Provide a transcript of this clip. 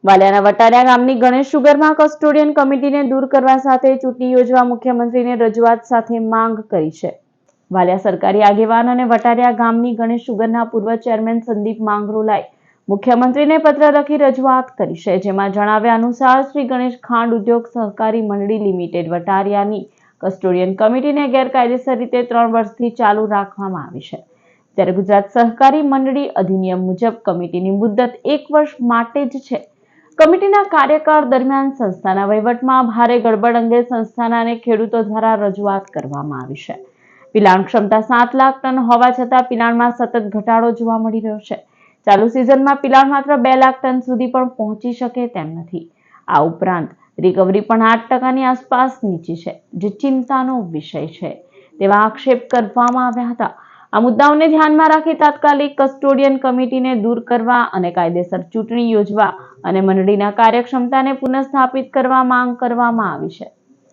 વાલિયાના વટારિયા ગામની ગણેશ શુગરમાં કસ્ટોડિયન કમિટીને દૂર કરવા સાથે ચૂંટણી યોજવા મુખ્યમંત્રીને રજૂઆત સાથે માંગ કરી છે. વાલિયા સરકારી આગેવાન અને વટારિયા ગામની ગણેશ શુગરના પૂર્વ ચેરમેન સંદીપ માંગરોલાએ મુખ્યમંત્રીને પત્ર લખી રજૂઆત કરી છે, જેમાં જણાવ્યા અનુસાર શ્રી ગણેશ ખાંડ ઉદ્યોગ સહકારી મંડળી લિમિટેડ વટારિયાની કસ્ટોડિયન કમિટીને ગેરકાયદેસર રીતે 3 વર્ષથી ચાલુ રાખવામાં આવી છે. ત્યારે ગુજરાત સહકારી મંડળી અધિનિયમ મુજબ કમિટીની મુદ્દત 1 વર્ષ માટે જ છે. કમિટીના કાર્યકાળ દરમિયાન સંસ્થાના વહીવટમાં ભારે ગડબડ અંગે સંસ્થાના અને ખેડૂતો દ્વારા રજૂઆત કરવામાં આવી છે. પિલાણ ક્ષમતા 7 લાખ ટન હોવા છતાં પિલાણમાં સતત ઘટાડો જોવા મળી રહ્યો છે. ચાલુ સિઝનમાં પિલાણ માત્ર 2 લાખ ટન સુધી પણ પહોંચી શકે તેમ નથી. આ ઉપરાંત રિકવરી પણ 8% આસપાસ નીચી છે, જે ચિંતાનો વિષય છે તેવા આક્ષેપ કરવામાં આવ્યા હતા. આ મુદ્દાઓને ધ્યાનમાં રાખી તાત્કાલિક કસ્ટોડિયન કમિટીને દૂર કરવા અને કાયદેસર ચૂંટણી યોજવા અને મંડળીના કાર્યક્ષમતાને પુનઃસ્થાપિત કરવા માંગ કરવામાં આવી છે.